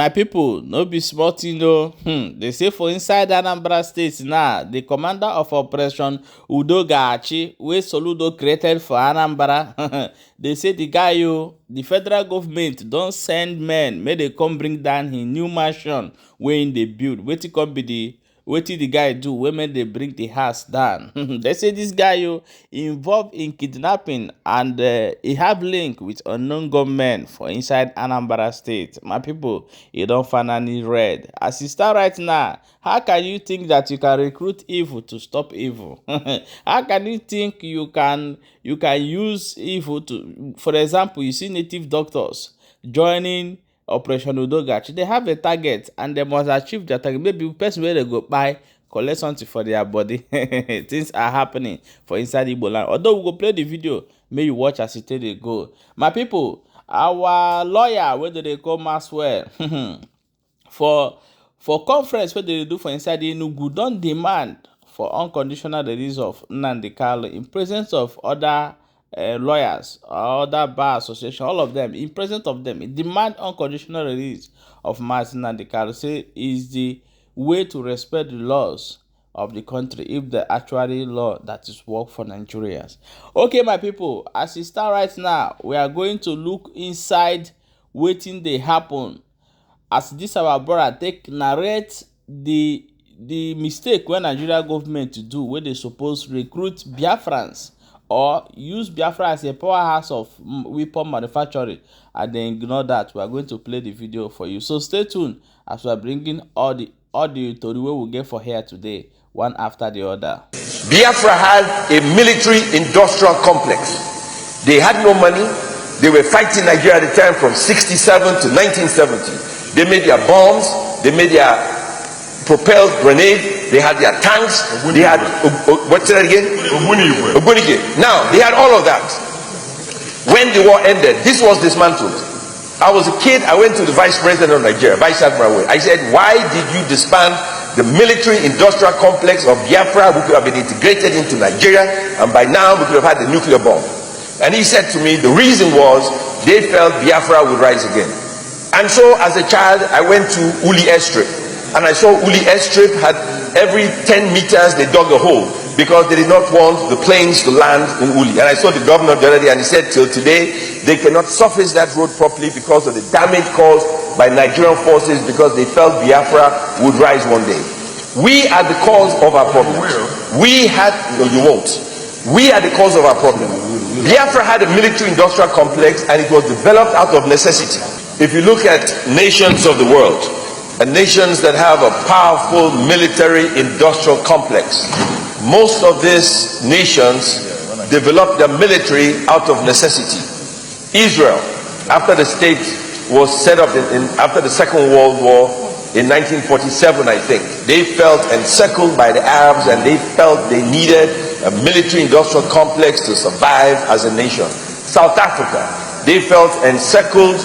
My people, no be small thing though. They say for inside Anambra State now, the commander of Operation Ga-Achi, wey Soludo created for Anambra, they say the guy, the federal government don't send men, may they come bring down his new mansion wey they build. Wetin the guy do wey make they bring the house down. They say this guy involved in kidnapping and he have link with unknown gunmen for inside Anambra State. My people, you don't finally read. As it start right now, how can you think that you can recruit evil to stop evil? How can you think you can use evil to, for example, you see native doctors joining Operation Ga-Achi, they have a target and they must achieve their target. Maybe the person where they go buy, collect something for their body. Things are happening for inside Igbo land. Although we go play the video, may you watch as it they go. My people, our lawyer, where do they call Maxwell, for conference where they do for inside Enugu, don't demand for unconditional release of Nnamdi Kanu in presence of other lawyers, other bar association, all of them, in presence of them, it demand unconditional release of Nnamdi Kanu. Say is the way to respect the laws of the country if the actually law that is work for Nigerians. Okay, my people, as it start right now, we are going to look inside waiting they happen. As this our brother take narrate the mistake when Nigeria government to do where they suppose recruit Biafrans or use Biafra as a powerhouse of weapon manufacturing, and then ignore that. We are going to play the video for you. So stay tuned as we are bringing all the story we will get for here today, one after the other. Biafra had a military-industrial complex. They had no money. They were fighting Nigeria at the time from 67 to 1970. They made their bombs. They made their propelled grenade. They had their tanks. They had what's that again? Ogbunike. Now they had all of that. When the war ended, this was dismantled. I was a kid. I went to the vice president of Nigeria, Vice Admiral. I said, "Why did you disband the military-industrial complex of Biafra? We could have been integrated into Nigeria, and by now we could have had the nuclear bomb." And he said to me, the reason was they felt Biafra would rise again. And so, as a child, I went to Uli Airstrip. And I saw Uli Airstrip had every 10 meters they dug a hole because they did not want the planes to land in Uli. And I saw the governor the other day and he said till today they cannot surface that road properly because of the damage caused by Nigerian forces because they felt Biafra would rise one day. We are the cause of our problem. We had, no you won't. We are the cause of our problem. Biafra had a military-industrial complex and it was developed out of necessity. If you look at nations of the world, and nations that have a powerful military-industrial complex, most of these nations developed their military out of necessity. Israel, after the state was set up after the Second World War in 1947, I think, they felt encircled by the Arabs and they felt they needed a military-industrial complex to survive as a nation. South Africa, they felt encircled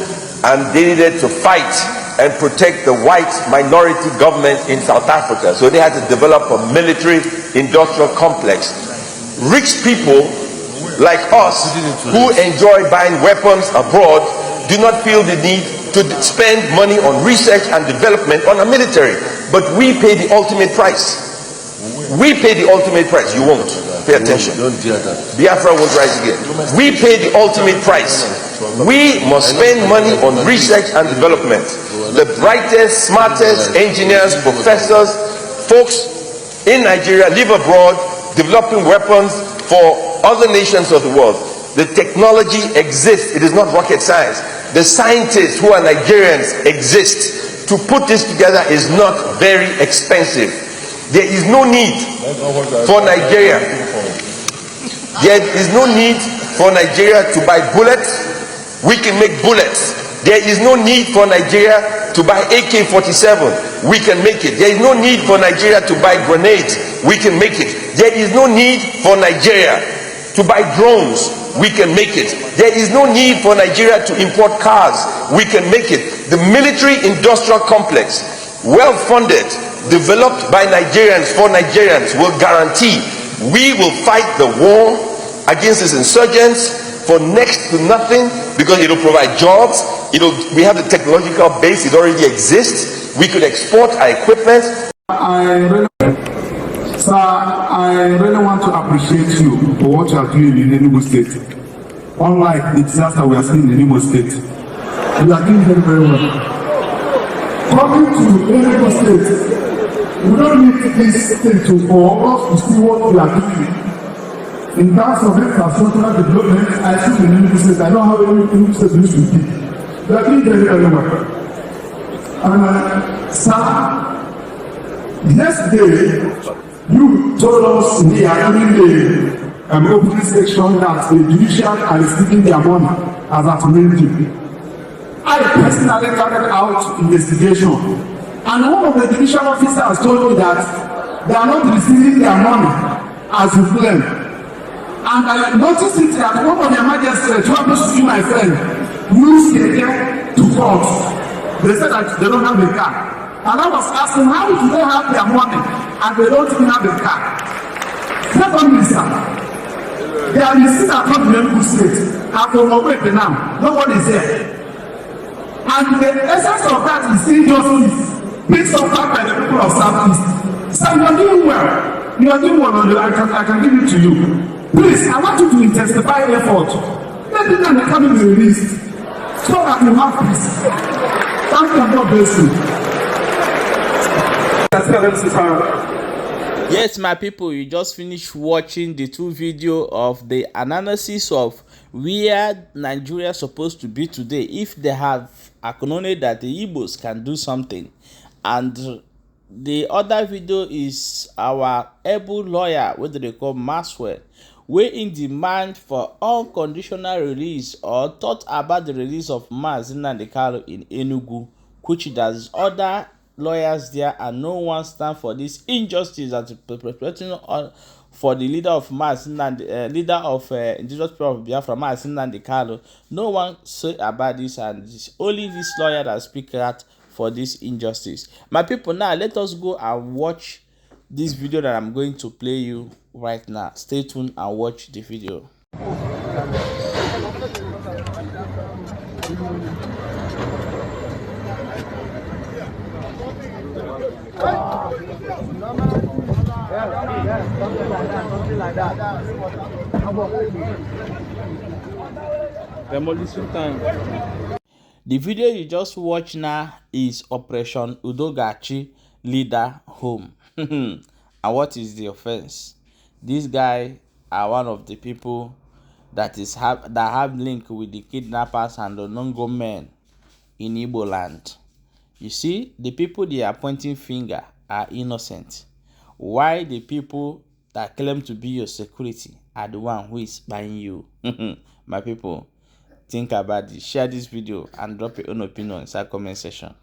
and they needed to fight and protect the white minority government in South Africa. So they had to develop a military-industrial complex. Rich people like us who enjoy buying weapons abroad do not feel the need to spend money on research and development on a military. But we pay the ultimate price. We pay the ultimate price. You won't. Pay attention. Biafra won't rise again. We pay the ultimate price. We must spend money on research and development. The brightest, smartest engineers, professors, folks in Nigeria live abroad developing weapons for other nations of the world. The technology exists. It is not rocket science. The scientists who are Nigerians exist. To put this together is not very expensive. There is no need for Nigeria. There is no need for Nigeria to buy bullets. We can make bullets. There is no need for Nigeria to buy AK-47. We can make it. There is no need for Nigeria to buy grenades. We can make it. There is no need for Nigeria to buy drones. We can make it. There is no need for Nigeria to import cars. We can make it. The military-industrial complex, well-funded, developed by Nigerians for Nigerians, will guarantee we will fight the war against these insurgents for next to nothing, because it will provide jobs, You know, we have the technological base, it already exists. We could export our equipment. Sir, I really want to appreciate you for what you are doing in Enugu State. Unlike the disaster we are seeing in Enugu State, you are doing very, very well. Coming to Enugu State, we don't need this thing for us to see what we are doing. In terms of infrastructural development, I see in Enugu State, I don't have any Enugu State used to be. We are doing very, very well. And sir, yesterday, you told us we are doing the opening section that the judiciary are receiving their money as at Monday. I personally carried out investigation, and one of the judicial officers told me that they are not receiving their money as you claim. And I noticed it that one of their magistrates, who happens to be my friend, used the car to court. They said that they don't have a car. And I was asking, how do they have their money and they don't even have a car? Secondly, sir, they are still at Kidnâpping State. And from Ogbete now, nobody is there. And the essence of that is injustice being suffered by the people of Southeast. So you are doing well. You are doing well. I can give it to you. Please, I want you to intensify effort. Let the man come in the release so that you have peace. Thank you, God bless you. Yes, my people, you just finished watching the two videos of the analysis of where Nigeria is supposed to be today if they have acknowledged that the Igbos can do something. And the other video is our able lawyer, what they call Maxwell, wey in demand for unconditional release or thought about the release of Mazi Nnamdi Kanu in Enugu, which does other lawyers there, and no one stand for this injustice that is perpetrating for the leader of leader of indigenous people of Biafra, Mazi Nnamdi Kanu. No one say about this, and it's only this lawyer that speak out for this injustice. My people, now let us go and watch this video that I'm going to play you right now. Stay tuned and watch the video. Something like that. Demolition time. The video you just watch now is Operation Ga-Achi leader home. And what is the offense? This guy are one of the people that have link with the kidnappers and the Nongo men in Igbo land. You see, the people they are pointing finger are innocent. Why the people that claim to be your security are the one who is spying you? My people, think about this. Share this video and drop your own opinion inside comment section.